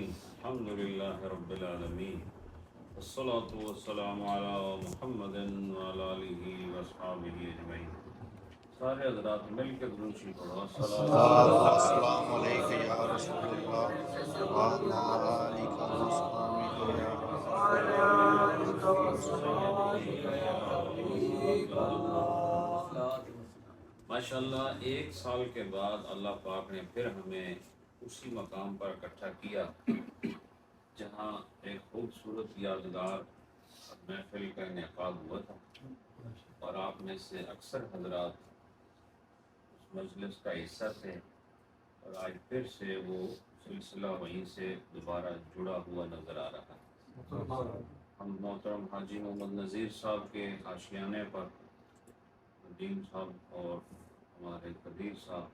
الحمد لله رب العالمين والصلاة والسلام على محمد وعلى آله وأصحابه أجمعين. سارے حضرات مل کے درود شریف پڑھو. السلام علیکم یا رسول اللہ وعلا آلک وصحبہ یا ماشاء اللہ 1 سال کے بعد اللہ پاک نے پھر ہمیں اسی مقام پر اکٹھا کیا جہاں ایک خوبصورت یادگار محفل کا انعقاد ہوا تھا، اور آپ میں سے اکثر حضرات اس مجلس کا حصہ تھے، اور آج پھر سے وہ سلسلہ وہیں سے دوبارہ جڑا ہوا نظر آ رہا ہے. ہم محترم حاجی محمد نذیر صاحب کے آشیانے پر ندیم صاحب اور ہمارے قدیر صاحب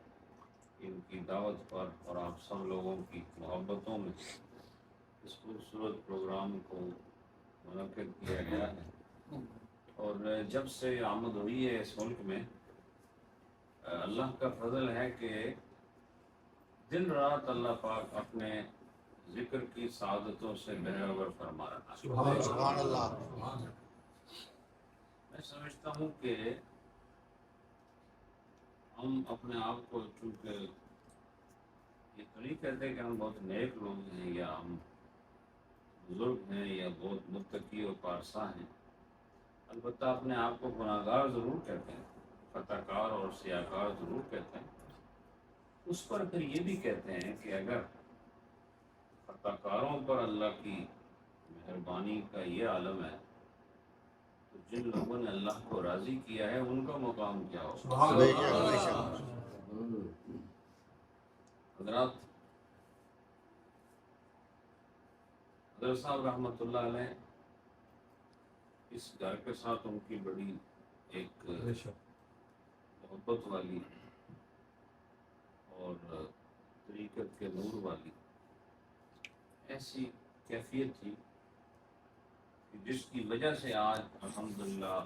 ان کی دعوت پر اور آپ سب لوگوں کی محبتوں میں اس خوبصورت پروگرام کو منعقد کیا گیا ہے. اور جب سے آمد ہوئی ہے اس ملک میں، اللہ کا فضل ہے کہ دن رات اللہ پاک اپنے ذکر کی سعادتوں سے بہرور فرما رہا ہے. سبحان اللہ. میں سمجھتا ہوں کہ ہم اپنے آپ کو چونکہ یہ تو نہیں کہتے کہ ہم بہت نیک لوگ ہیں یا ہم بزرگ ہیں یا بہت متقی و پارسا ہیں، البتہ اپنے آپ کو گناہگار ضرور کہتے ہیں، خطا کار اور سیاکار ضرور کہتے ہیں. اس پر پھر یہ بھی کہتے ہیں کہ اگر خطا کاروں پر اللہ کی مہربانی کا یہ عالم ہے تو جن لوگوں نے اللہ کو راضی کیا ہے ان کا مقام کیا ہو. بے شک بے شک. حضرات، حضرت صاحب رحمۃ اللہ علیہ اس گھر کے ساتھ ان کی بڑی ایک محبت والی اور طریقت کے نور والی ایسی کیفیت تھی کہ جس کی وجہ سے آج الحمدللہ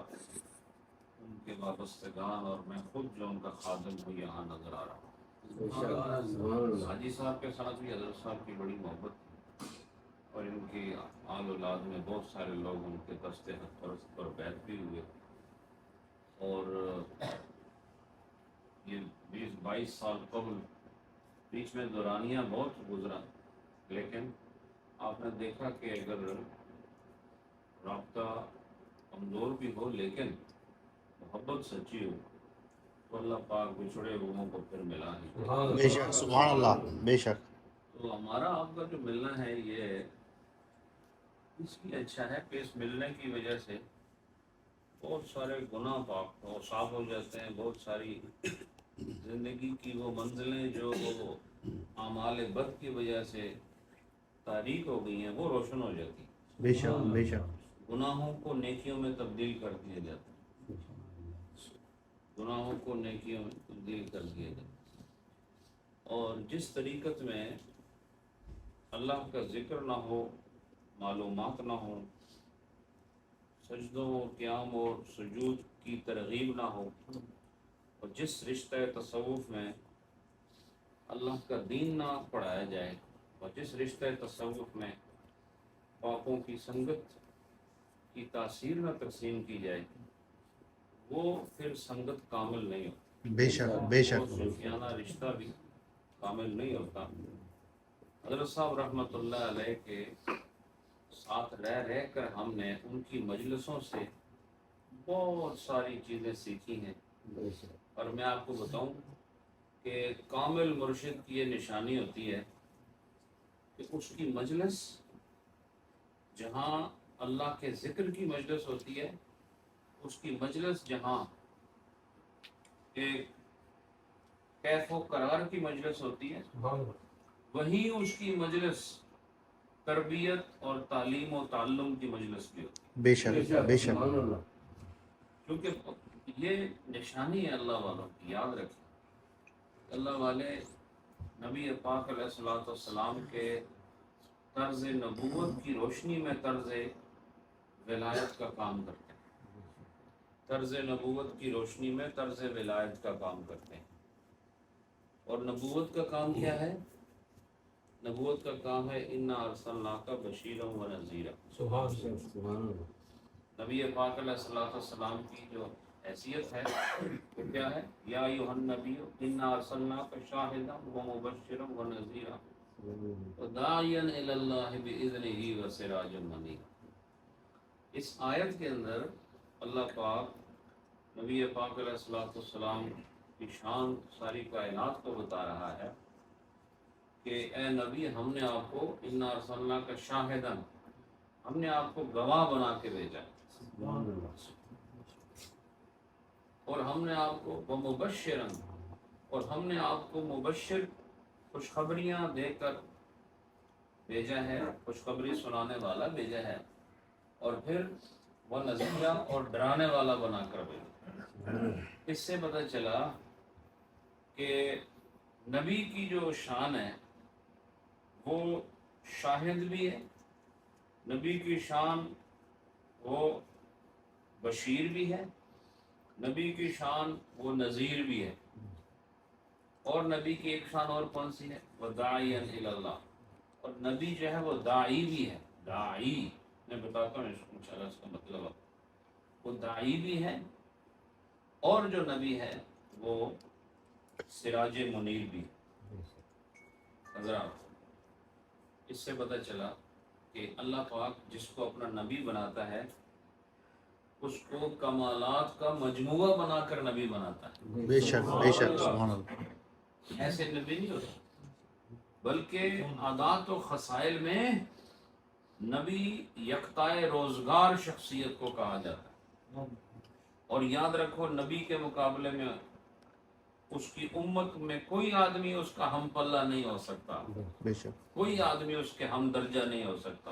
ان کے وابستگان اور میں خود جو ان کا خادم ہوں یہاں نظر آ رہا ہوں. حاجی صاحب کے ساتھ بھی حضرت صاحب کی بڑی محبت تھی، اور ان کی آل اولاد میں بہت سارے لوگ ان کے دستے پرست پر بیعت بھی ہوئے، اور یہ 20-22 سال قبل بیچ میں دورانیہ بہت گزرا، لیکن آپ نے دیکھا کہ اگر رابطہ کمزور بھی ہو لیکن محبت سچی ہو تو اللہ پاک بچھڑے لوگوں کو پھر ملا نہیں. بے شک. سبحان اللہ. بے شک. تو ہمارا آپ کا جو ملنا ہے یہ اس لیے اچھا ہے کہ اس ملنے کی وجہ سے بہت سارے گناہ پاک اور صاف ہو جاتے ہیں، بہت ساری زندگی کی وہ منزلیں جو اعمال بد کی وجہ سے تاریک ہو گئی ہیں وہ روشن ہو جاتی ہیں. بے شک بے شک. گناہوں کو نیکیوں میں تبدیل کر دیا جاتا ہے، گناہوں کو نیکیوں میں تبدیل کر دیا جاتا ہے. اور جس طریقت میں اللہ کا ذکر نہ ہو، معلومات نہ ہو، سجدوں قیام اور سجود کی ترغیب نہ ہو، اور جس رشتہ تصوف میں اللہ کا دین نہ پڑھایا جائے، اور جس رشتہ تصوف میں پاپوں کی سنگت کی تاثیر نہ تقسیم کی جائے، وہ پھر سنگت کامل نہیں ہوتی. بے شک بے وہ شک. صوفیانہ رشتہ بھی کامل نہیں ہوتا. حضرت صاحب رحمۃ اللہ علیہ کے ساتھ رہ کر ہم نے ان کی مجلسوں سے بہت ساری چیزیں سیکھی ہیں، اور میں آپ کو بتاؤں کہ کامل مرشد کی یہ نشانی ہوتی ہے کہ اس کی مجلس جہاں اللہ کے ذکر کی مجلس ہوتی ہے، اس کی مجلس جہاں ایک کیف و قرار کی مجلس ہوتی ہے، وہیں اس کی مجلس تربیت اور تعلیم و تعلم کی مجلس بھی ہوتی ہے. بے شک بے شک. کیونکہ یہ نشانی ہے اللہ والوں کی. یاد رکھیں اللہ والے نبی پاک علیہ الصلوۃ والسلام کے طرز نبوت کی روشنی میں طرز ولایت کا کام کرتے ہیں، طرز نبوت کی روشنی میں طرز ولایت کا کام کرتے ہیں. اور نبوت کا کام کیا ہے؟ نبوت کا کام ہے انا ارسلناک بشیرا و نذیرا. سبحان اللہ. نبی پاک علیہ الصلوۃ والسلام کی جو حیثیت ہے وہ کیا ہے؟ یا ایھا النبی انا ارسلناک شاہدا و مبشرا و نذیرا وداعیا الی اللہ باذنہ وسراجا منیرا. اس آیت کے اندر اللہ پاک نبی پاک علیہ الصلوۃ والسلام کی شان ساری کائنات کو بتا رہا ہے کہ اے نبی ہم نے آپ کو انا ارسلناک شاہدا، ہم نے آپ کو گواہ بنا کے بھیجا، سبحان اللہ. اور ہم نے آپ کو ومبشرا، اور ہم نے آپ کو مبشر خوشخبریاں دے کر بھیجا ہے، خوشخبری سنانے والا بھیجا ہے، اور پھر وہ نذیرہ اور ڈرانے والا بنا کر بھیجا. اس سے پتہ چلا کہ نبی کی جو شان ہے وہ شاہد بھی ہے، نبی کی شان وہ بشیر بھی ہے، نبی کی شان وہ نذیر بھی ہے، اور نبی کی ایک شان اور کون سی ہے؟ وداعیا الی اللہ. اور نبی جو ہے وہ داعی بھی ہے. داعی میں بتاتا ہوں انشاءاللہ اس کا مطلب ہے. وہ داعی بھی ہے، اور جو نبی ہے وہ سراج منیر بھی ہے. حضرات اس سے پتہ چلا کہ اللہ پاک جس کو اپنا نبی بناتا ہے اس کو کمالات کا مجموعہ بنا کر نبی بناتا ہے. بے شک بے شک سبحان اللہ. ایسے نبی نہیں ہوتا، بلکہ عادات و خصائل میں نبی یکتائے روزگار شخصیت کو کہا جاتا ہے. اور یاد رکھو نبی کے مقابلے میں اس کی امت میں کوئی آدمی اس کا ہم پلہ نہیں ہو سکتا، بے شک کوئی آدمی اس کے ہم درجہ نہیں ہو سکتا.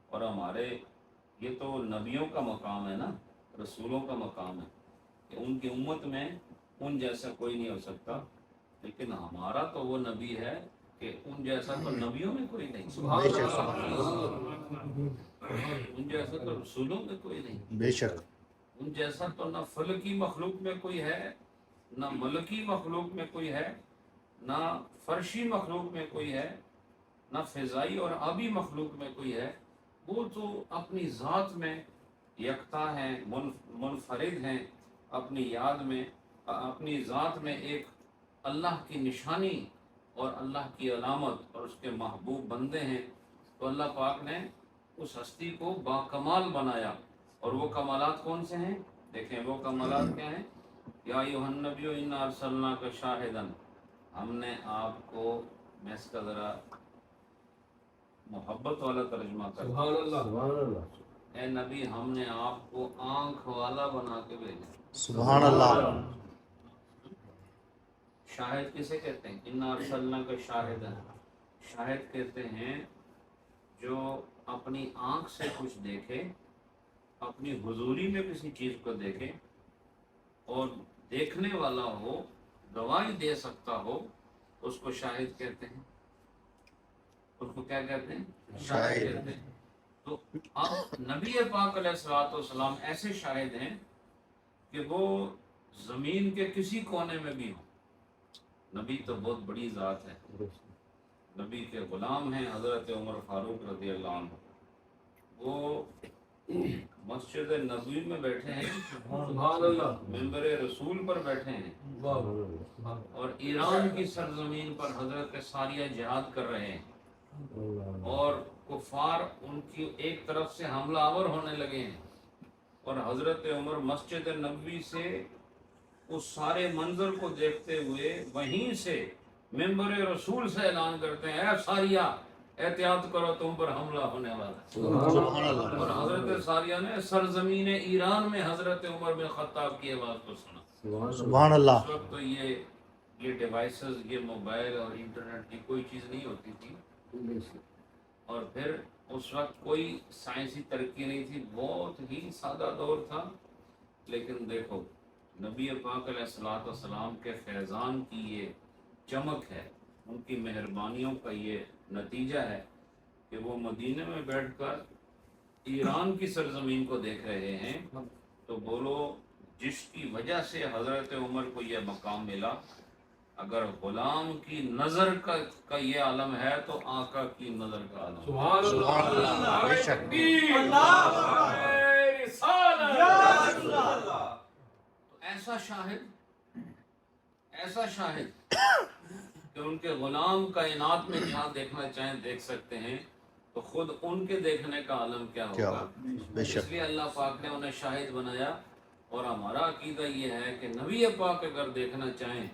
اور ہمارے یہ تو نبیوں کا مقام ہے نا، رسولوں کا مقام ہے کہ ان کی امت میں ان جیسا کوئی نہیں ہو سکتا، لیکن ہمارا تو وہ نبی ہے کہ ان جیسا تو نبیوں میں کوئی نہیں، بے شک ان جیسا تو رسولوں میں کوئی نہیں، بے شک ان جیسا تو نہ فلکی مخلوق میں کوئی ہے، نہ ملکی مخلوق میں کوئی ہے، نہ فرشی مخلوق میں کوئی ہے، نہ فضائی اور آبی مخلوق میں کوئی ہے. وہ تو اپنی ذات میں یکتا ہیں، منفرد ہیں، اپنی یاد میں اپنی ذات میں ایک اللہ کی نشانی اور اللہ کی علامت اور اس کے محبوب بندے ہیں. تو اللہ پاک نے اس ہستی کو باکمال بنایا. اور وہ کمالات کون سے ہیں؟ دیکھیں وہ کمالات کیا ہیں. یا ایھا النبی انا ارسلناک شاہدا، ہم نے آپ کو، میں اس کا ذرا محبت والا ترجمہ کرتا ہوں. سبحان اللہ. سبحان اللہ. اے نبی ہم نے آپ کو آنکھ والا بنا کے بھیجا. سبحان اللہ. شاہد کسے کہتے ہیں؟ انا ارسلناک شاہدا، شاہد کہتے ہیں جو اپنی آنکھ سے کچھ دیکھے، اپنی حضوری میں کسی چیز کو دیکھے اور دیکھنے والا ہو، گواہی دے سکتا ہو، اس کو شاہد کہتے ہیں. اس کو کیا کہتے ہیں؟ شاہد کہتے ہیں. تو اب نبی پاک علیہ الصلوۃ والسلام ایسے شاہد ہیں کہ وہ زمین کے کسی کونے میں بھی ہوں. نبی تو بہت بڑی ذات ہے. نبی کے غلام ہیں حضرت عمر فاروق رضی اللہ عنہ. وہ مسجد نبوی میں بیٹھے ہیں، سبحان اللہ. منبر رسول پر بیٹھے ہیں، اور ایران کی سرزمین پر حضرت ساریہ جہاد کر رہے ہیں، اور کفار ان کی ایک طرف سے حملہ آور ہونے لگے ہیں. اور حضرت عمر مسجد نبوی سے اس سارے منظر کو دیکھتے ہوئے وہیں سے منبر رسول سے اعلان کرتے ہیں اے ساریہ احتیاط کرو تم پر حملہ ہونے والا ہے. سبحان اللہ. اور حضرت ساریہ نے سرزمین ایران میں حضرت عمر بن خطاب کی آواز کو سنا. سبحان اللہ. اس وقت تو یہ ڈیوائسز، یہ موبائل اور انٹرنیٹ کی کوئی چیز نہیں ہوتی تھی، اور پھر اس وقت کوئی سائنسی ترقی نہیں تھی، بہت ہی سادہ دور تھا. لیکن دیکھو نبی پاک علیہ الصلوۃ والسلام کے فیضان کی یہ چمک ہے، ان کی مہربانیوں کا یہ نتیجہ ہے کہ وہ مدینے میں بیٹھ کر ایران کی سرزمین کو دیکھ رہے ہیں. تو بولو جس کی وجہ سے حضرت عمر کو یہ مقام ملا، اگر غلام کی نظر کا یہ عالم ہے تو آقا کی نظر کا عالم ہے۔ سبحان سبحان اللہ اللہ، بے شک تکبیر! رسالت! تو ایسا شاہد کہ ان کے غلام کائنات میں جہاں دیکھنا چاہیں دیکھ سکتے ہیں، تو خود ان کے دیکھنے کا عالم کیا کیا ہوگا؟ ہو بے اس شک لیے اللہ پاک نے انہیں شاہد بنایا۔ اور ہمارا عقیدہ یہ ہے کہ نبی پاک اگر دیکھنا چاہیں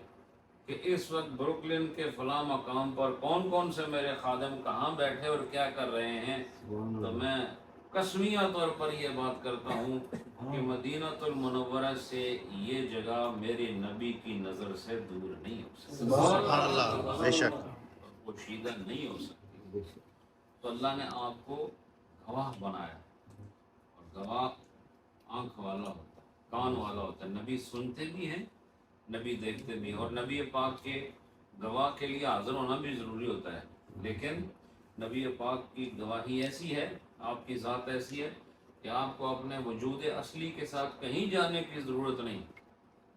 کہ اس وقت بروکلن کے فلاں مقام پر کون کون سے میرے خادم کہاں بیٹھے اور کیا کر رہے ہیں، تو میں قسمیہ طور پر یہ بات کرتا ہوں کہ مدینہ المنورہ سے یہ جگہ میرے نبی کی نظر سے دور نہیں ہو سکتی، سبحان اللہ، بے شک پوشیدہ نہیں ہو سکتی۔ تو اللہ نے آپ کو گواہ بنایا، اور گواہ آنکھ والا ہوتا ہے، کان والا ہوتا ہے۔ نبی سنتے بھی ہیں، نبی دیکھتے بھی ہیں، اور نبی پاک کے گواہ کے لیے حاضر ہونا بھی ضروری ہوتا ہے۔ لیکن نبی پاک کی گواہی ایسی ہے، آپ کی ذات ایسی ہے کہ آپ کو اپنے وجود اصلی کے ساتھ کہیں جانے کی ضرورت نہیں۔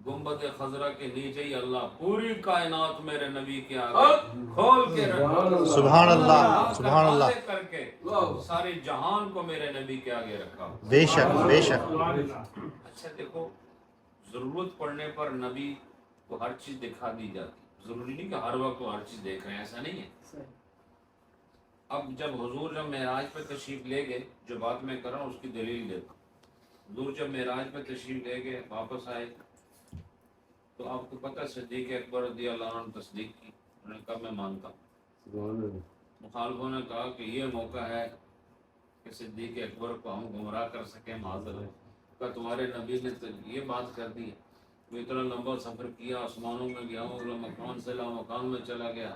گنبد خضرا کے نیچے ہی اللہ پوری کائنات میرے نبی کے آگے کھول کے رکھا، سبحان اللہ، سبحان اللہ، واضح کر کے سارے جہان کو میرے نبی کے آگے رکھا۔ بے شک بے شک اچھا دیکھو، ضرورت پڑنے پر نبی کو ہر چیز دکھا دی جاتی، ضروری نہیں کہ ہر وقت وہ ہر چیز دیکھ رہے ہیں، ایسا نہیں ہے۔ اب جب حضور معراج پہ تشریف لے گئے، جو بات میں کر رہا ہوں اس کی دلیل دیتا ہوں۔ حضور جب معراج پہ تشریف لے گئے، واپس آئے، تو آپ کو پتہ صدیق اکبر رضی اللہ عنہ نے تصدیق کی، انہوں نے کہا میں مانتا ہوں۔ مخالفوں نے کہا کہ یہ موقع ہے کہ صدیق اکبر کو ہم گمراہ کر سکیں، معذر ہے کہ تمہارے نبی نے تو یہ بات کر دی، وہ اتنا لمبا سفر کیا، آسمانوں میں گیا، مکان سے مکان میں چلا گیا،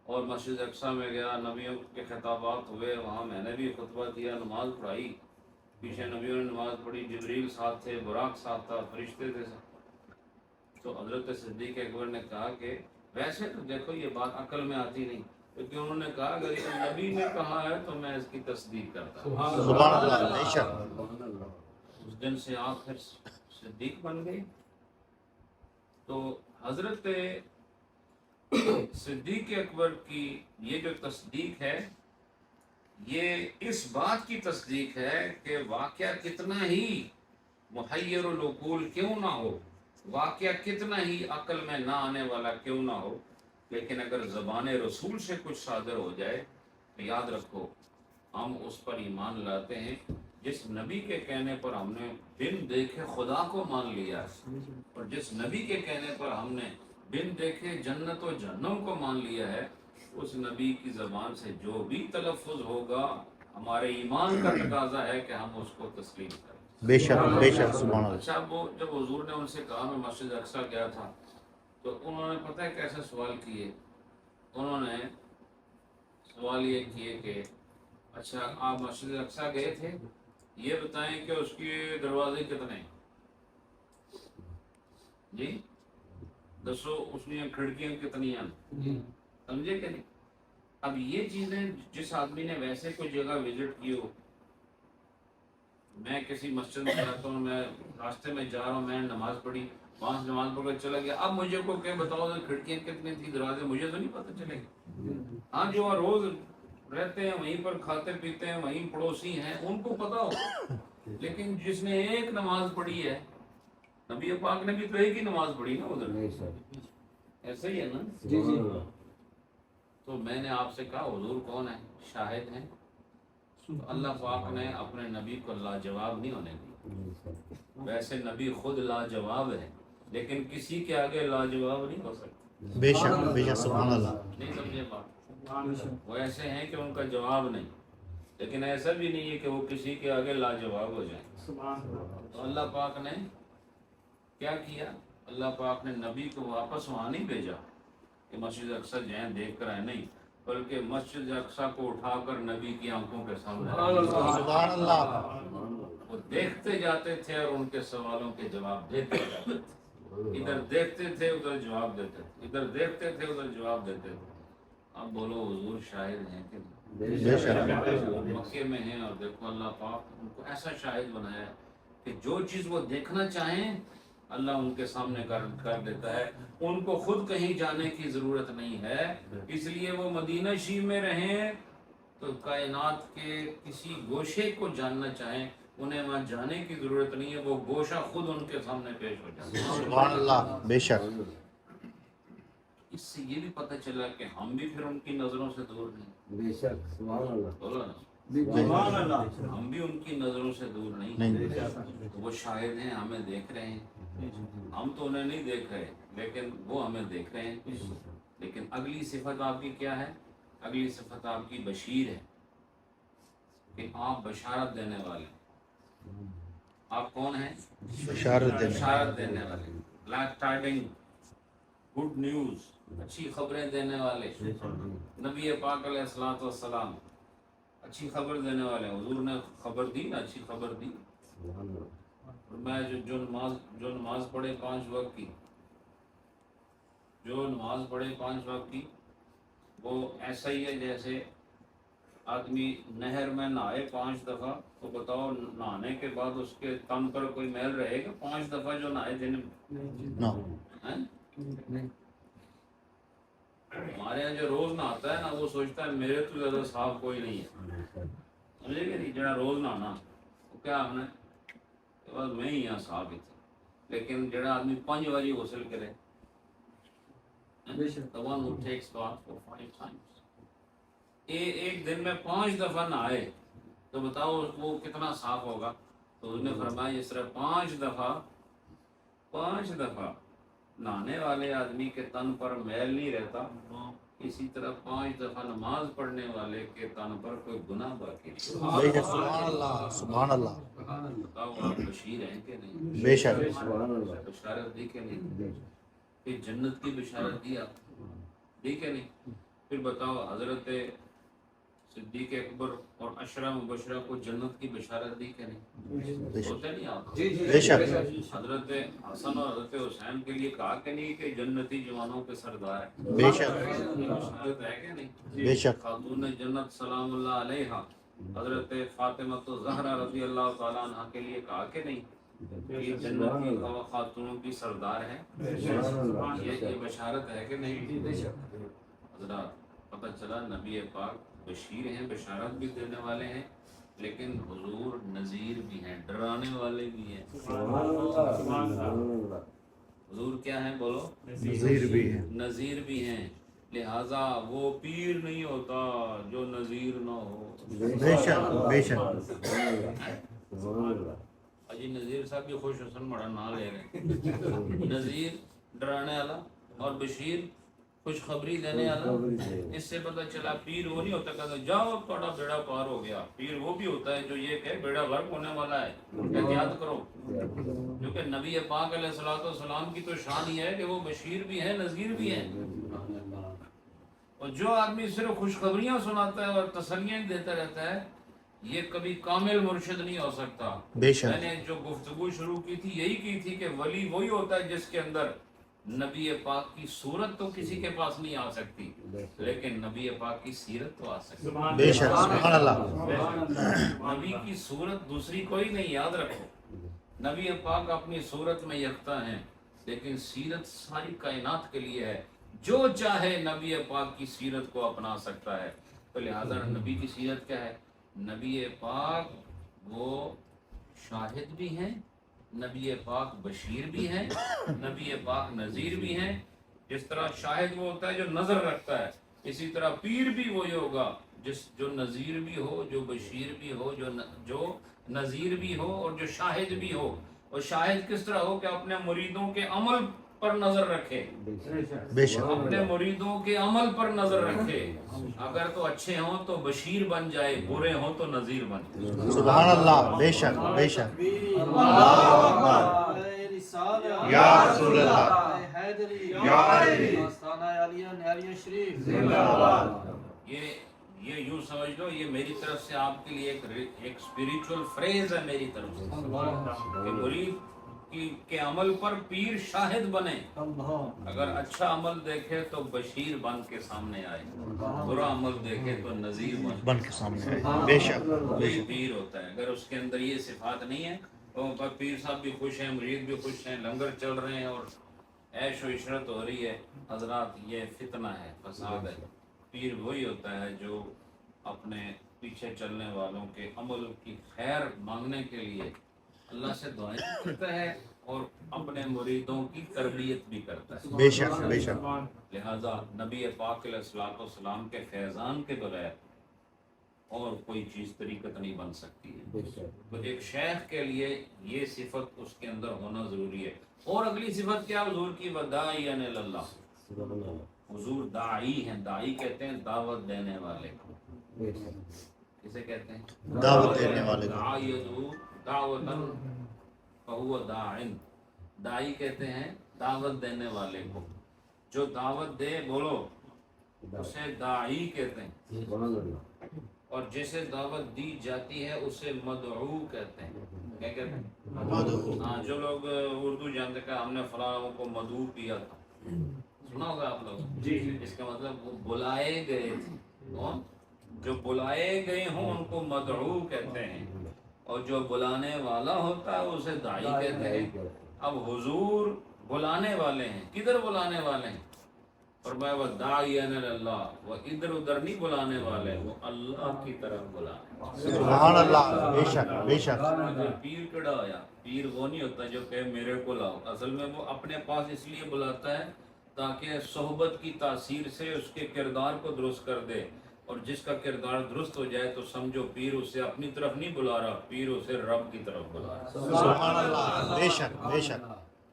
اور مسجد اقصیٰ میں گیا، نبیوں کے خطابات ہوئے، وہاں میں نے بھی خطبہ دیا، نماز پڑھائی، پیچھے نبیوں نے نماز پڑھی، جبریل ساتھ تھے، براق ساتھ تھا، فرشتے تھے۔ تو حضرت صدیق اکبر نے کہا کہ ویسے تو دیکھو یہ بات عقل میں آتی نہیں، کیونکہ انہوں نے کہا اگر یہ نبی نے کہا ہے تو میں اس کی تصدیق کرتا ہوں۔ سبحان اللہ، بے شک اس دن سے آپ پھر صدیق بن گئے۔ تو حضرت صدیق اکبر کی یہ جو تصدیق ہے، یہ اس بات کی تصدیق ہے کہ واقعہ کتنا ہی محیر العقول کیوں نہ ہو، واقعہ کتنا ہی عقل میں نہ آنے والا کیوں نہ ہو، لیکن اگر زبان رسول سے کچھ صادر ہو جائے تو یاد رکھو ہم اس پر ایمان لاتے ہیں۔ جس نبی کے کہنے پر ہم نے بن دیکھے خدا کو مان لیا ہے، اور جس نبی کے کہنے پر ہم نے بن دیکھے جنت و جہنم کو مان لیا ہے، اس نبی کی زبان سے جو بھی تلفظ ہوگا ہمارے ایمان کا تقاضا ہے کہ ہم اس کو تسلیم کریں۔ بے شک بے شک سبحان اللہ، اچھا، وہ جب حضور نے ان سے کہا میں مسجد اقصیٰ گیا تھا، تو انہوں نے پتہ ہے کیسے سوال کیے؟ انہوں نے سوال یہ کیے کہ اچھا آپ مسجد اقصیٰ گئے تھے، یہ بتائیں کہ اس کے دروازے کتنے ہیں؟ جی دسو اس میں کھڑکیاں کتنی ہیں؟ سمجھے کہ نہیں؟ اب یہ چیزیں جس آدمی نے ویسے کوئی جگہ وزٹ کی ہو، میں کسی مسجد میں جاتا ہوں، میں راستے میں جا رہا ہوں، میں نے نماز پڑھی، وہاں سے نماز پڑھ کر چلا گیا، اب مجھے کو کہ بتاؤ کھڑکیاں کتنی تھی، دروازے، مجھے تو نہیں پتہ چلے گا۔ ہاں جو روز رہتے ہیں وہیں پر کھاتے پیتے ہیں، وہیں پڑوسی ہیں، ان کو پتہ ہو، لیکن جس نے ایک نماز پڑھی ہے، نبی پاک نے بھی تو ایک ہی نماز پڑھی نا ادھر، ایسا ہی ہے نا؟ تو میں نے آپ سے کہا حضور کون ہے؟ شاہد ہیں۔ تو اللہ پاک نے اپنے نبی کو لاجواب نہیں ہونے دی۔ ویسے نبی خود لاجواب ہے، لیکن کسی کے آگے لاجواب نہیں ہو سکتا۔ بے شک بے شک سبحان اللہ، نہیں سمجھے بات؟ وہ ایسے ہیں کہ ان کا جواب نہیں، لیکن ایسا بھی نہیں ہے کہ وہ کسی کے آگے لاجواب ہو جائیں۔ تو اللہ پاک نے کیا کیا؟ اللہ پاک نے نبی کو واپس وہاں نہیں بھیجا کہ مسجد اقصیٰ جائیں دیکھ کر آئے، نہیں، بلکہ مسجد اقصیٰ کو اٹھا کر نبی کی آنکھوں کے سامنے سبحان اللہ، وہ دیکھتے جاتے تھے اور ان کے سوالوں کے جواب دیتے جاتے تھے۔ ادھر دیکھتے تھے ادھر جواب دیتے تھے، ادھر دیکھتے تھے ادھر جواب دیتے تھے۔ اب بولو حضور شاہد ہیں کہ بے شک مکے میں ہیں، اور دیکھو اللہ پاک ان کو ایسا شاہد بنایا کہ جو چیز وہ دیکھنا چاہیں اللہ ان کے سامنے کر دیتا ہے. ان کو خود کہیں جانے کی ضرورت نہیں ہے، اس لیے وہ مدینہ شریف میں رہیں تو کائنات کے کسی گوشے کو جاننا چاہیں انہیں وہاں جانے کی ضرورت نہیں ہے، وہ گوشہ خود ان کے سامنے پیش ہو جاتا ہے. سبحان اللہ، بے شک. اس سے یہ بھی پتہ چلا کہ ہم بھی پھر ان کی نظروں سے دور نہیں. بے شک سبحان اللہ بولو نا، سبحان اللہ ہم بھی ان کی نظروں سے دور نہیں. نہیں. تو وہ شاہد ہیں، ہمیں دیکھ رہے ہیں. ہم تو انہیں نہیں دیکھ رہے لیکن وہ ہمیں دیکھ رہے ہیں. لیکن اگلی صفت آپ کی کیا ہے؟ اگلی صفت آپ کی بشیر ہے کہ آپ بشارت دینے والے. آپ کون ہیں؟ بشارت دینے. بشارت دینے والے، بلیک ٹائڈنگ، گڈ نیوز، اچھی خبریں دینے والے. نبی پاک علیہ الصلوۃ والسلام اچھی خبر دینے والے ہیں. حضور نے خبر دی نا، اچھی خبر دی. میں جو نماز پڑھے 5 وقت کی، جو نماز پڑھے 5 وقت کی، وہ ایسا ہی ہے جیسے آدمی نہر میں نہائے 5 دفعہ. تو بتاؤ نہانے کے بعد اس کے تن پر کوئی میل رہے گا 5 دفعہ جو نہائے دن نو. میں؟ ہمارے یہاں جو روز نہاتا ہے نا وہ سوچتا ہے میرے تو زیادہ صاف کوئی نہیں ہے. سمجھے کہ نہیں؟ جڑا روز نہانا وہ کیا ہم نے بس میں ہی یہاں صاف ہی تھا. لیکن جڑا آدمی 5 باری غسل کرے، the one who takes bath for 5 times، ایک دن میں 5 دفعہ نہائے تو بتاؤ وہ کتنا صاف ہوگا. تو اس نے فرمایا اس طرح 5 دفعہ نہانے والے آدمی کے تن پر میل نہیں رہتا، اسی طرح 5 دفعہ نماز پڑھنے والے کے تن پر کوئی گناہ باقی نہیں. بے شک. سبحان اللہ، سبحان اللہ. بتاؤ آپ بشیر ہیں کہ نہیں؟ بے شک. بشارت دی کہ نہیں؟ پھر جنت کی بشارت دی آپ دی کہ نہیں؟ پھر بتاؤ حضرت صدیق اکبر اور عشرہ مبشرہ کو جنت کی بشارت دی کہ نہیں؟ سوچا نہیں آپ؟ بے شک. حضرت حسن اور حضرت حسین کے لیے کہا کہ نہیں کہ جنتی جوانوں کے سردار ہیں؟ بے شک. یہ بشارت ہے کہ نہیں؟ بے شک. خاتون جنت سلام اللہ علیہا حضرت فاطمہ الزہرا رضی اللہ تعالیٰ عنہ کے لیے کہا کہ نہیں یہ جنتی خاتونوں کی سردار ہے؟ یہ بشارت ہے کہ نہیں؟ حضرات پتہ چلا نبی پاک بشیر ہیں، بشارت بھی دینے والے ہیں، لیکن حضور نذیر بھی ہیں، ڈرانے والے بھی ہیں. حضور کیا ہیں بولو؟ نذیر بھی ہے. نذیر بھی ہیں. لہذا وہ پیر نہیں ہوتا جو نذیر نہ ہو. بے شک. بے شک. اجی نذیر صاحب بھی خوش حسن بڑا نہ لے رہے. نذیر ڈرانے والا اور بشیر خوشخبری دینے والا. اس سے پتہ چلا پیر وہ نہیں ہوتا کہتا جاؤ تھوڑا بیڑا پار ہو گیا. پیر وہ بھی ہوتا ہے جو یہ کہ بیڑا غرق ہونے والا ہے، احتیاط کرو. کیونکہ نبی پاک علیہ الصلوۃ والسلام کی تو شان یہ ہے کہ وہ بشیر بھی ہیں، نذیر بھی ہیں. اور جو آدمی صرف خوشخبریاں سناتا ہے اور تسلیاں دیتا رہتا ہے یہ کبھی کامل مرشد نہیں ہو سکتا. بے شک. میں نے جو گفتگو شروع کی تھی یہی کی تھی کہ ولی وہی ہوتا ہے جس کے اندر نبی پاک کی صورت تو کسی کے پاس نہیں آ سکتی لیکن نبی پاک کی سیرت تو آ سکتی. بے شک. سبحان اللہ. نبی کی صورت دوسری کوئی نہیں، یاد رکھو. نبی پاک اپنی صورت میں یکتا ہیں لیکن سیرت ساری کائنات کے لیے ہے. جو چاہے نبی پاک کی سیرت کو اپنا سکتا ہے. تو لہذا نبی کی سیرت کیا ہے؟ نبی پاک وہ شاہد بھی ہیں، نبی پاک بشیر بھی ہیں، نبی پاک نذیر بھی ہیں. جس طرح شاہد وہ ہوتا ہے جو نظر رکھتا ہے، اسی طرح پیر بھی وہی ہوگا جو نذیر بھی ہو، جو بشیر بھی ہو، جو نذیر بھی ہو اور جو شاہد بھی ہو. اور شاہد کس طرح ہو کہ اپنے مریدوں کے عمل پر نظر رکھے. بے شک. اپنے مریدوں کے عمل پر نظر رکھے. اگر تو اچھے ہوں تو بشیر بن جائے، برے ہوں تو نذیر بن جائے. سبحان اللہ. بے شک. بے شک. یا رسول اللہ. یا علی. یہ یوں سمجھ لو یہ میری طرف سے آپ کے لیے ایک اسپریچول فریز ہے میری طرف سے کہ مرید کے عمل پر پیر شاہد بنے. اگر اچھا عمل دیکھے تو بشیر بن کے سامنے آئے، برا عمل دیکھے تو نذیر بن کے سامنے آئے. بے شک. بے وہی شک. پیر ہوتا ہے. اگر اس کے اندر یہ صفات نہیں ہے تو پیر صاحب بھی خوش ہیں، مرید بھی خوش ہیں، لنگر چل رہے ہیں اور عیش و عشرت ہو رہی ہے۔ حضرات یہ فتنہ ہے، فساد ہے۔ پیر وہی ہوتا ہے جو اپنے پیچھے چلنے والوں کے عمل کی خیر مانگنے کے لیے اللہ سے دعائیں بھی کرتا ہے اور اپنے مریدوں کی تربیت بھی کرتا ہے۔ بے شک بے شک لہذا نبی پاک علیہ الصلوۃ والسلام کے فیضان کے بغیر اور کوئی چیز طریقت نہیں بن سکتی ہے۔ تو ایک شیخ کے لیے یہ صفت اس کے اندر ہونا ضروری ہے۔ اور اگلی صفت کیا حضور کی؟ وداعی اللہ، حضور داعی ہیں۔ داعی کہتے ہیں دعوت دینے والے کو۔ کسے کہتے ہیں؟ دعوت دینے والے کو۔ دعا یدعو دعوتا فہو داعٍ، داعی کہتے ہیں دعوت دینے والے کو، جو دعوت دے بولو اسے داعی کہتے ہیں، اور جسے دعوت دی جاتی ہے اسے مدعو کہتے ہیں۔ کیا کہتے ہیں؟ مدعو۔ ہاں، جو لوگ اردو جانتے کہ ہم نے فلاں کو مدعو کیا تھا، سنا ہوگا آپ لوگ؟ جی، اس کا مطلب وہ بلائے گئے تھے۔ کون؟ جو بلائے گئے ہوں ان کو مدعو کہتے ہیں، اور جو بلانے والا ہوتا ہے اسے داعی کہتے ہیں۔ اب حضور بلانے والے ہیں، کدھر بلانے والے ہیں؟ فرمایا وہ داعی اللہ، وہ ادھر ادھر نہیں بلانے والے، وہ اللہ کی طرف بلانے والے۔ سبحان اللہ، بے شک بے شک۔ پیر کڑا ہویا، پیر وہ نہیں ہوتا جو کہ میرے کو لاؤ، اصل میں وہ اپنے پاس اس لیے بلاتا ہے تاکہ صحبت کی تاثیر سے اس کے کردار کو درست کر دے، اور جس کا کردار درست ہو جائے تو سمجھو پیر اسے اپنی طرف نہیں بلا رہا، پیر اسے رب کی طرف بلا رہا۔ سبحان اللہ، بے شک بے شک۔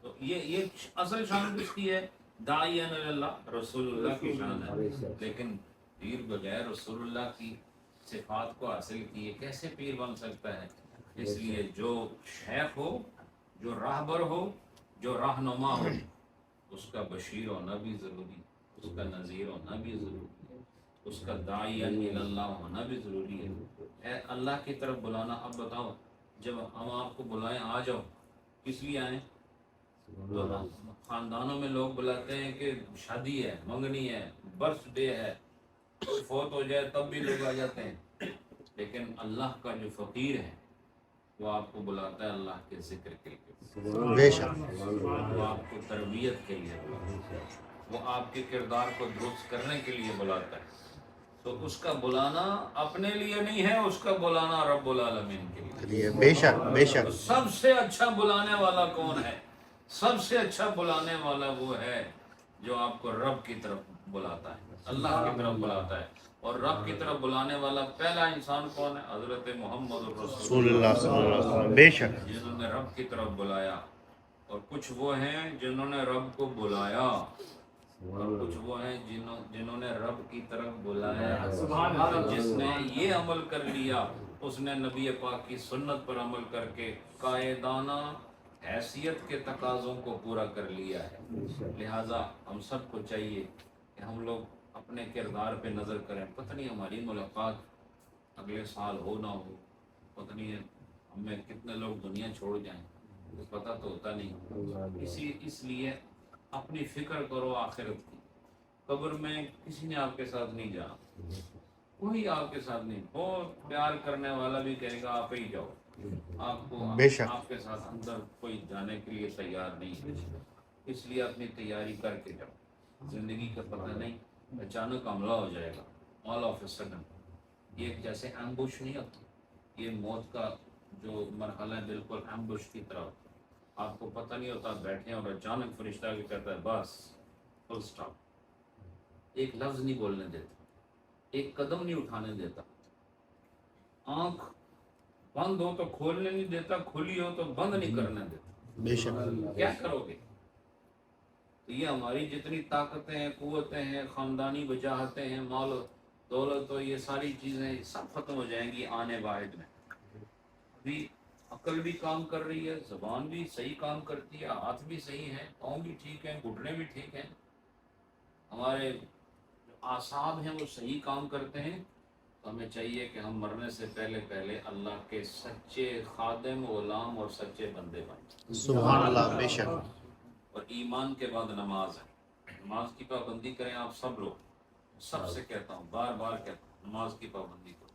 تو یہ اصل شان کس کی ہے؟ داعی اللہ، رسول اللہ کی شان ہے۔ لیکن پیر بغیر رسول اللہ کی صفات کو حاصل کیے کیسے پیر بن سکتا ہے؟ اس لیے جو شیخ ہو، جو راہبر ہو، جو رہنما ہو، اس کا بشیر ہونا بھی ضروری، اس کا نذیر ہونا بھی ضروری ہے، اس کا داعی اللہ ہونا بھی ضروری ہے۔ اے اللہ کی طرف بلانا۔ اب بتاؤ، جب ہم آپ کو بلائیں آ جاؤ، کس لیے آئیں؟ تو خاندانوں میں لوگ بلاتے ہیں کہ شادی ہے، منگنی ہے، برتھ ڈے ہے، کوئی فوت ہو جائے تب بھی لوگ آ جاتے ہیں۔ لیکن اللہ کا جو فقیر ہے وہ آپ کو بلاتا ہے اللہ کے ذکر کے لیے، بے شک۔ وہ آپ کو تربیت کے لیے بلاتا ہے، وہ آپ کے کردار کو درست کرنے کے لیے بلاتا ہے۔ تو اس کا بلانا اپنے لیے نہیں ہے، اس کا بلانا رب العالمین کے لیے۔ بے شک بے شک۔ سب سے اچھا بلانے والا کون ہے؟ سب سے اچھا بلانے والا وہ ہے جو آپ کو رب کی طرف بلاتا ہے، اللہ کی طرف بلاتا ہے۔ اور رب کی طرف بلانے والا پہلا انسان کون ہے؟ حضرت محمد رسول اللہ صلی اللہ علیہ وسلم، بے شک۔ جنہوں نے رب کی طرف بلایا، اور کچھ وہ ہیں جنہوں نے رب کو بلایا، اور کچھ وہ ہیں جنہوں نے رب کی طرف بلایا۔ جس نے یہ عمل کر لیا اس نے نبی پاک کی سنت پر عمل کر کے قائدانہ حیثیت کے تقاضوں کو پورا کر لیا ہے۔ لہٰذا ہم سب کو چاہیے کہ ہم لوگ اپنے کردار پہ نظر کریں۔ پتہ نہیں ہماری ملاقات اگلے سال ہو نہ ہو، پتہ نہیں ہمیں کتنے لوگ دنیا چھوڑ جائیں، پتہ تو ہوتا نہیں۔ اس لیے اپنی فکر کرو آخرت کی۔ قبر میں کسی نے آپ کے ساتھ نہیں جانا، کوئی آپ کے ساتھ نہیں۔ بہت پیار کرنے والا بھی کہے گا آپ ہی جاؤ، آپ کو بے شک۔ آپ کے ساتھ اندر کوئی جانے کے لیے تیار نہیں ہے۔ اس لیے اپنی تیاری کر کے جاؤ۔ زندگی کا پتہ نہیں، اچانک حملہ ہو جائے گا، آل آف اے سڈن۔ یہ جیسے ایمبوش نہیں ہوتا، یہ موت کا جو مرحلہ ہے بالکل ایمبوش کی طرح ہوتا ہے۔ آپ کو پتہ نہیں ہوتا، بیٹھے اور اچانک فرشتہ بھی کہتا ہے بس فل سٹاپ، ایک لفظ نہیں بولنے دیتا، ایک قدم نہیں اٹھانے دیتا، آنکھ بند ہو تو کھولنے نہیں دیتا، کھلی ہو تو بند نہیں کرنے دیتا۔ بے شک۔ کیا کرو گے؟ تو یہ ہماری جتنی طاقتیں ہیں، قوتیں ہیں، خاندانی وجاہتیں ہیں، مال و دولت و یہ ساری چیزیں سب ختم ہو جائیں گی آنے واحد میں۔ ابھی عقل بھی کام کر رہی ہے، زبان بھی صحیح کام کرتی ہے، ہاتھ بھی صحیح ہیں، پاؤں بھی ٹھیک ہیں، گھٹنے بھی ٹھیک ہیں، ہمارے جو اعصاب ہیں وہ صحیح کام کرتے ہیں۔ تو ہمیں چاہیے کہ ہم مرنے سے پہلے اللہ کے سچے خادم، غلام اور سچے بندے بنیں۔ سبحان اللہ، بے شک۔ اور ایمان کے بعد نماز ہے، نماز کی پابندی کریں آپ سب لوگ۔ سب سے کہتا ہوں، بار بار کہتا ہوں، نماز کی پابندی کرو۔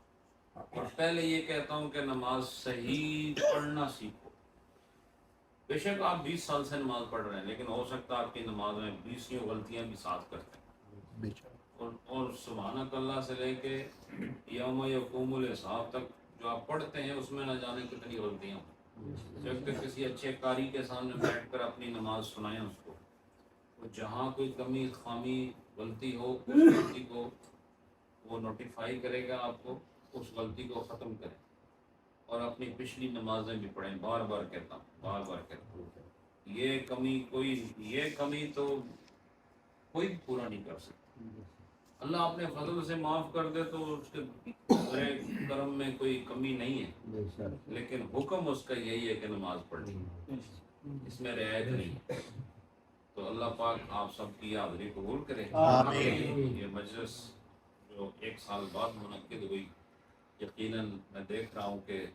اور پہلے یہ کہتا ہوں کہ نماز صحیح پڑھنا سیکھو، بے شک آپ 20 سال سے نماز پڑھ رہے ہیں، لیکن ہو سکتا ہے آپ کی نماز میں 20 غلطیاں بھی ساتھ کرتے ہیں، بے شک اور سبحانک اللہ سے لے کے یوم یقوم الحساب تک جو آپ پڑھتے ہیں اس میں نہ جانے کتنی غلطیاں ہوں۔ جب تک کسی اچھے قاری کے سامنے بیٹھ کر اپنی نماز سنائیں اس کو، تو جہاں کوئی کمی خامی غلطی ہو اس غلطی کو وہ نوٹیفائی کرے گا، آپ کو اس غلطی کو ختم کریں، اور اپنی پچھلی نمازیں بھی پڑھیں۔ بار بار کہتا ہوں، بار بار کہتا ہوں، یہ کمی تو کوئی بھی پورا نہیں کر سکتا۔ اللہ اپنے فضل سے معاف کر دے تو اس کے بڑے کرم میں کوئی کمی نہیں ہے، لیکن حکم اس کا یہی ہے کہ نماز پڑھنی، اس میں رعایت نہیں ہے۔ تو اللہ پاک آپ سب کی حاضری قبول کرے۔ آمین۔ یہ مجلس جو 1 سال بعد منعقد ہوئی، یقیناً میں دیکھ رہا ہوں کہ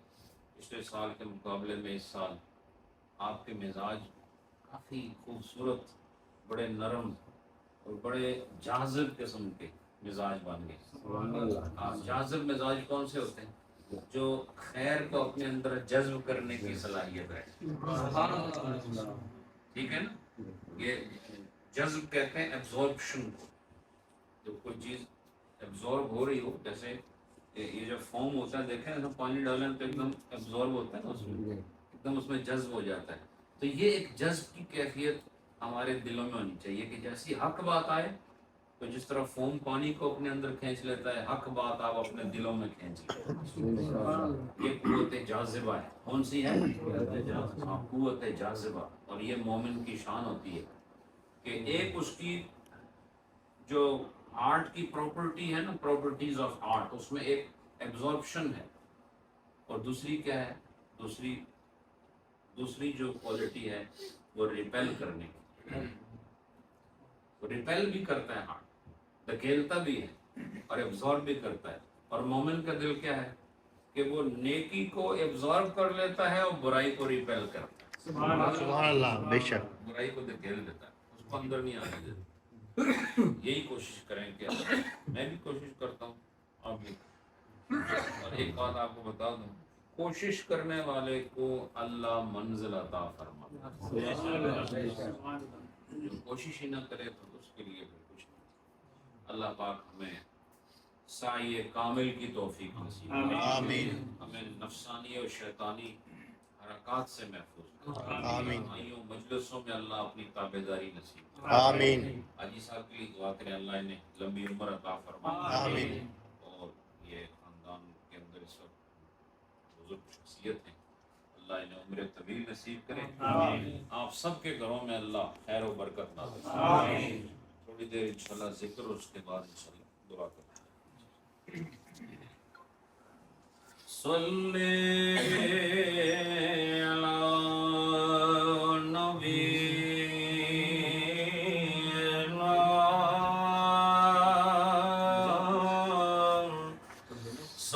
پچھلے سال کے مقابلے میں اس سال آپ کے مزاج کافی خوبصورت، بڑے نرم اور بڑے جاذب قسم کے مزاج بن گئے۔ جاذب مزاج کون سے ہوتے ہیں؟ جو خیر کو اپنے اندر جذب کرنے کی صلاحیت ہے، ٹھیک ہے نا؟ یہ جذب کہتے ہیں ایبزورپشن کو، جب کوئی چیز ایبزورب ہو رہی ہو، جیسے یہ جو فارم ہوتا ہے دیکھیں نا، پانی ڈالیں تو ایک دم ایبزورب ہوتا ہے نا، اس میں ایک دم اس میں جذب ہو جاتا ہے۔ تو یہ ایک جذب کی کیفیت ہمارے دلوں میں ہونی چاہیے کہ جیسی حق بات آئے تو جس طرح فوم پانی کو اپنے اندر کھینچ لیتا ہے، حق بات آپ اپنے دلوں میں کھینچ لیں۔ یہ قوت جاذبہ ہے۔ کون سی ہے؟ قوت جاذبہ۔ اور یہ مومن کی شان ہوتی ہے کہ ایک اس کی جو آرٹ کی پراپرٹی ہے نا، پراپرٹیز آف آرٹ، اس میں ایک ایبزورپشن ہے، اور دوسری کیا ہے؟ دوسری جو کوالٹی ہے وہ ریپیل کرنے کی، وہ ریپیل بھی کرتا ہے، ہارٹ دھکیلتا بھی ہے اور ایبزارب بھی کرتا ہے۔ اور مومن کا دل کیا ہے کہ وہ نیکی کو ایبزارب کر لیتا ہے اور برائی کو ریپیل کرتا ہے۔ سبحان اللہ، بے شک برائی کو دھکیل دیتا ہے، اس کو اندر نہیں آنے دیتا۔ یہی کوشش کریں کہ میں بھی کوشش کرتا ہوں، آپ بھی۔ اور ایک بات آپ کو بتا دوں، کوشش کرنے والے کو اللہ منزل عطا فرماتا ہے، جو کوشش ہی نہ کرے تو اس کے لیے پھر کچھ نہیں۔ اللہ پاک ہمیں سعی کامل کی توفیق نصیب کرے، آمین۔ ہمیں نفسانی اور شیطانی حرکات سے محفوظ کرے، آمین۔ آئیوں مجلسوں میں اللہ اپنی تابعداری نصیب کرے۔ آمین۔ حاجی صاحب کے لیے دعا کریں، اللہ انہیں لمبی عمر عطا فرمائے، آمین۔ اور یہ خاندان کے اندر اس وقت بزرگ شخصیت ہیں، اللہ انہیں عمر طویل نصیب کرے۔ آپ سب کے گھروں میں اللہ خیر و برکت نازل فرمائے۔ تھوڑی دیر انشاءاللہ ذکر، اس کے بعد انشاءاللہ دعا کریں۔ صلی علی نبی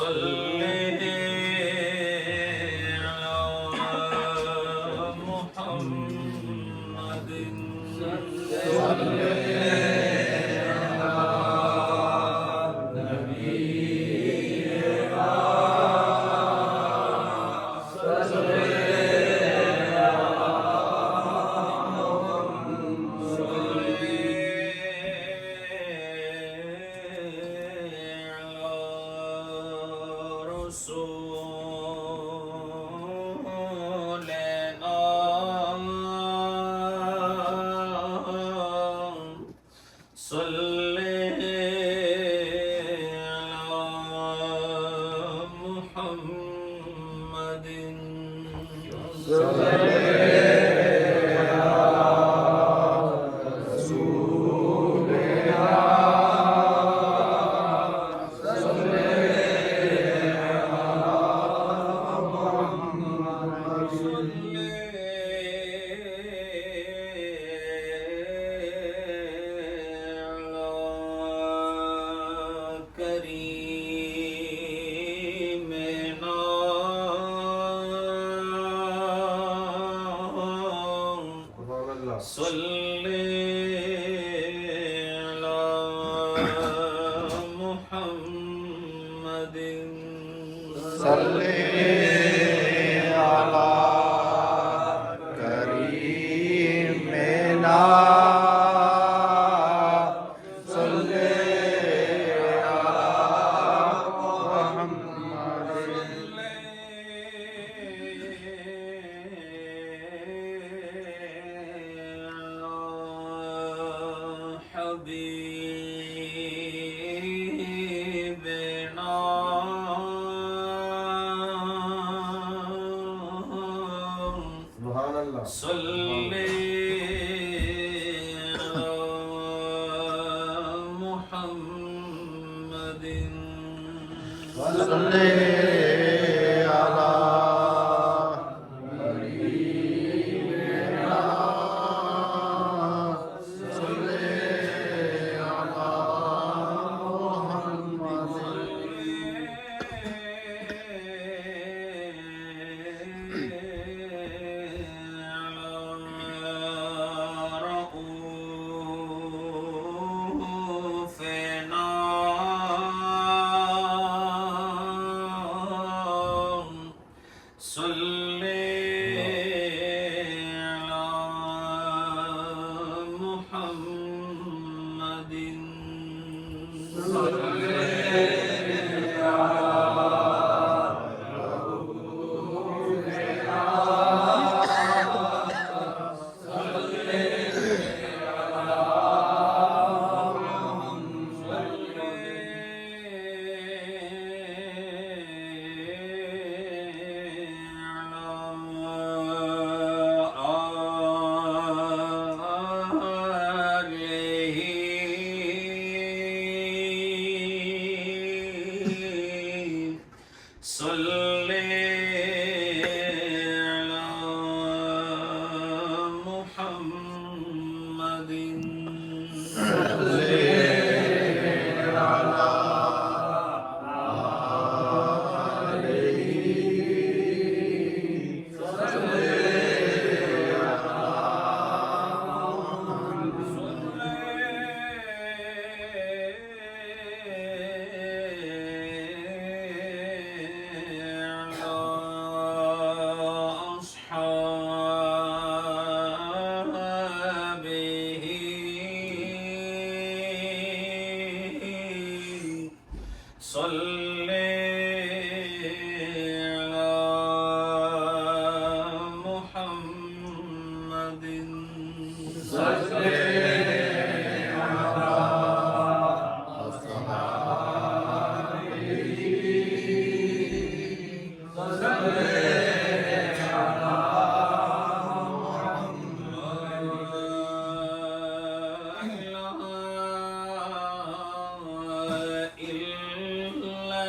صلی علی إلا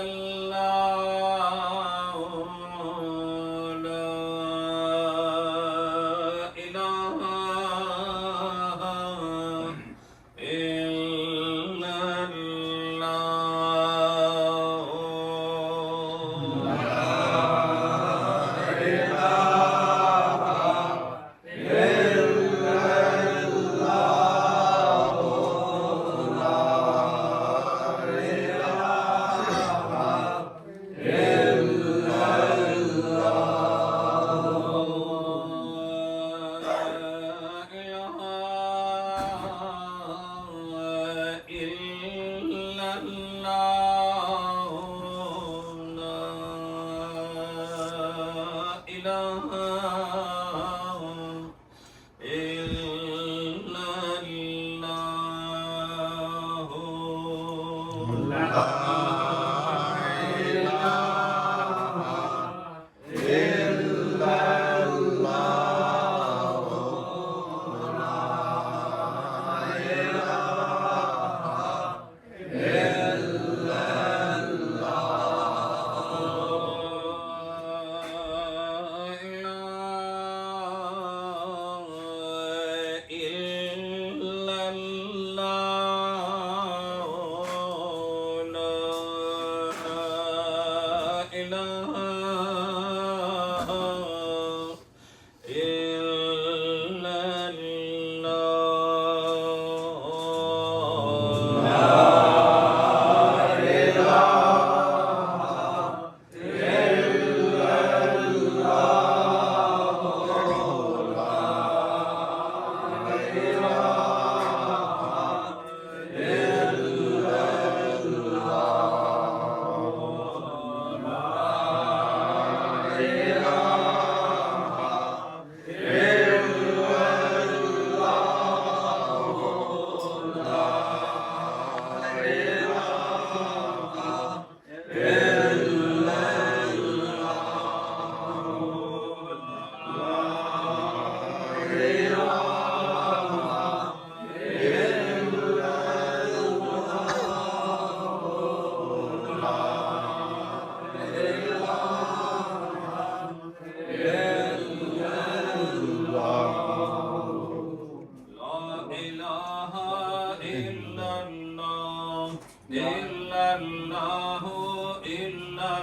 الله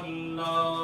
اللہ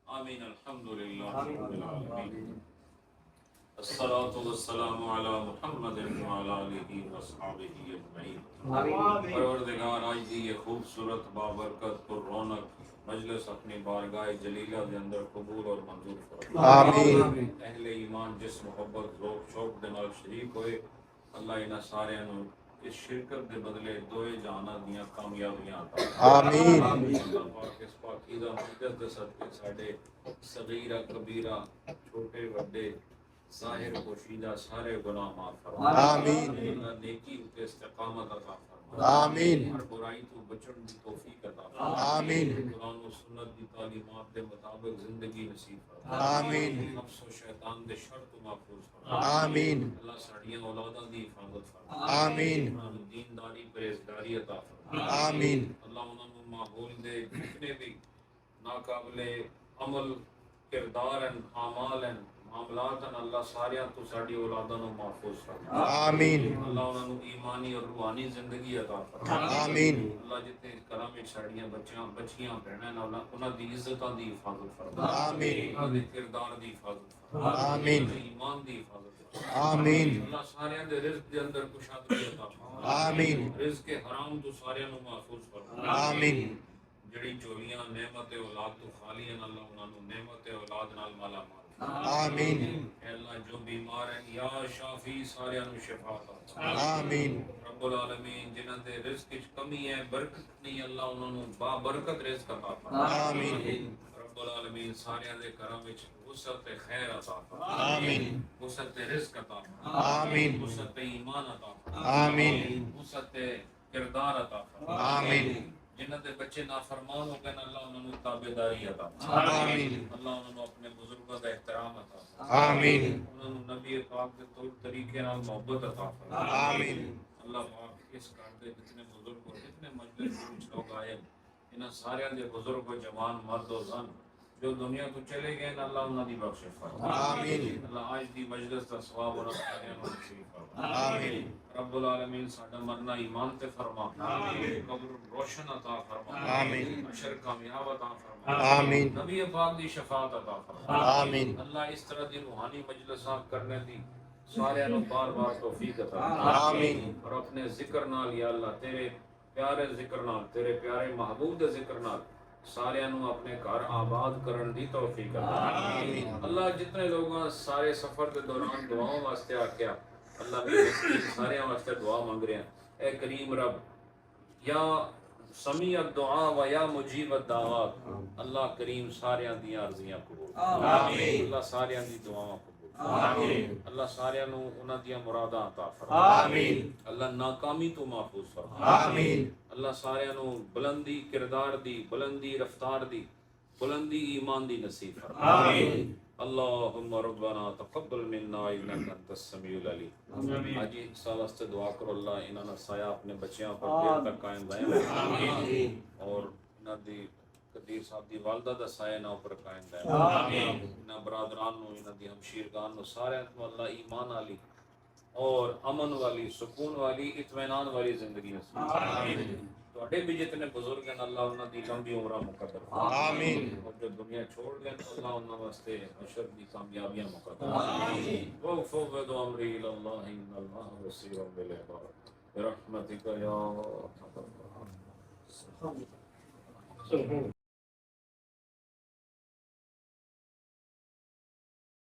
آمین الحمدللہ رب العالمین الصلاة والسلام علی محمد وعلی آلہ وصحبہ اجمعین۔ پروردگار آج دی یہ خوبصورت بابرکت پر رونق مجلس اپنی بارگاہ جلیلہ دے اندر قبول اور منظور فرما۔ آمین۔ اہل ایمان جس محبت ذوق شوق دے نال شریک ہوئے اللہ انہاں سارے اس شرکت دے بدلے دوئے جہاناں دیاں کامیابیاں عطا آمین اللہ پاک اس پاکیزہ مقدس دے صدقے ساڈے صغیرہ کبیرہ چھوٹے بڑے ظاہر پوشیدہ سارے گناہ معاف فرما آمین اللہ نیکی تے استقامت عطا فرما آمین ہر برائی تو بچن دی توفیق عطا فرما آمین قرآن و سنت دی تعلیمات دے مطابق زندگی نصیب فرما آمین نفس و شیطان دے شر تو محفوظ فرما آمین اللہ ساڈیاں اولاداں دی حفاظت فرما آمین انہاں نوں دینداری پرہیزگاری عطا فرما آمین اللہ انہاں نوں ماحول دے جتنے بھی ناقابل عمل کردار ہیں اعمال ہیں معاملات ہیں اللہ ساریاں تو ساڈی اولاداں نوں محفوظ فرما آمین اللہ انہاں نوں ایمانی اور روحانی زندگی عطا فرما آمین اللہ جتنے گھراں وچ ساڈیاں بچیاں بہناں ہیں اللہ انہاں دی عزتاں دی حفاظت فرما آمین انہاں دے کردار دی حفاظت فرما آمین انہاں دے ایمان دی حفاظت فرما آمین اللہ ساریاں دے رزق دے اندر کشادگی عطا فرما آمین رزق حرام تو ساریاں نوں محفوظ فرما آمین جڑی چولیاں نعمت اولاد تو خالی ہیں اللہ انہاں نوں نعمت اولاد نال مالا مال آمین اے اللہ جو بیمار ہیں یا شافی ساریاں نوں شفا عطا آمین رب العالمین جنہاں دے رزق وچ کمی ہے برکت نہیں اللہ انہاں نوں با برکت رزق عطا فرما آمین رب العالمین ساریاں دے گھراں وچ وسعت خیر عطا فرما آمین وسعت رزق عطا فرما آمین وسعت ایمان عطا فرما آمین وسعت کردار عطا فرما آمین جنہاں دے بچے نافرمان ہو گئے اللہ انہاں نوں تابعداری عطا فرما آمین اللہ انہاں نوں اپنے بزرگاں دا احترام عطا فرما آمین انہاں نوں نبی پاک دے طور طریقے نال محبت عطا فرما آمین اللہ پاک اس گھر دے جتنے بزرگ اور جتنے مجلس وچ لوگ آئے انہاں سارے دے بزرگ و جوان مرد و زن جو دنیا تو چلے گئے اللہ انہاں دی بخش فرما آمین اللہ آج دی مجلس دا ثواب اور سارے نوں نصیب فرما آمین رب العالمین ساڈا مرنا ایمان تے فرما قبر روشن عطا فرما آمین حشر کامیاب عطا فرما آمین نبی پاک دی شفاعت عطا فرما آمین اللہ اس طرح دی روحانی مجلساں کرنے دی سارے نوں بار بار توفیق عطا فرما آمین اور اپنے ذکر نال یا اللہ تیرے پیارے ذکر نال تیرے پیارے محبوب دے ذکر نال سارے نوں اپنے گھر آباد کرن دی توفیق عطا فرما اللہ جتنے لوگاں سارے سفر دے دوران دعاؤں واسطے آکھیا اللہ میرے مسکین سارے واسطے دعا مانگ رہے ہیں اے کریم رب یا سمیع الدعا و یا مجیب الدعوات اللہ کریم سارے دی عرضیاں قبول آمین اللہ سارے دی دعاواں قبول آمین اللہ سارے نوں انہاں دی مرادا عطا فرما آمین اللہ ناکامی تو محفوظ فرما آمین اللہ سارے نوں بلندی کردار دی بلندی رفتار دی بلندی ایمان دی نصیب فرما آمین اللہم ربنا تقبل منا انک انت السمیع العلیم آج اس واسطے دعا کرو اللہ انہاں دا سایہ اپنے بچیاں پر دیر تک قائم دائم آمین اور انہاں دی قدیر صاحب دی والدہ دا سایہ نہ اوپر قائم دائم آمین انہاں برادران نو انہاں دی ہمشیرگان نو سارے کو اللہ ایمان والی اور امن والی سکون والی اطمینان والی زندگی نصیب آمین تواڈے بھی جتنے بزرگ ہیں اللہ انہاں دی لمبی عمرہ مقدر آمین اور جو دنیا چھوڑ گئے اللہ انہاں واسطے حشر دی کامیابیاں مقدر آمین وفوض امری الى اللہ ان اللہ بصیر بالعباد برحمتک یا ارحم الراحمین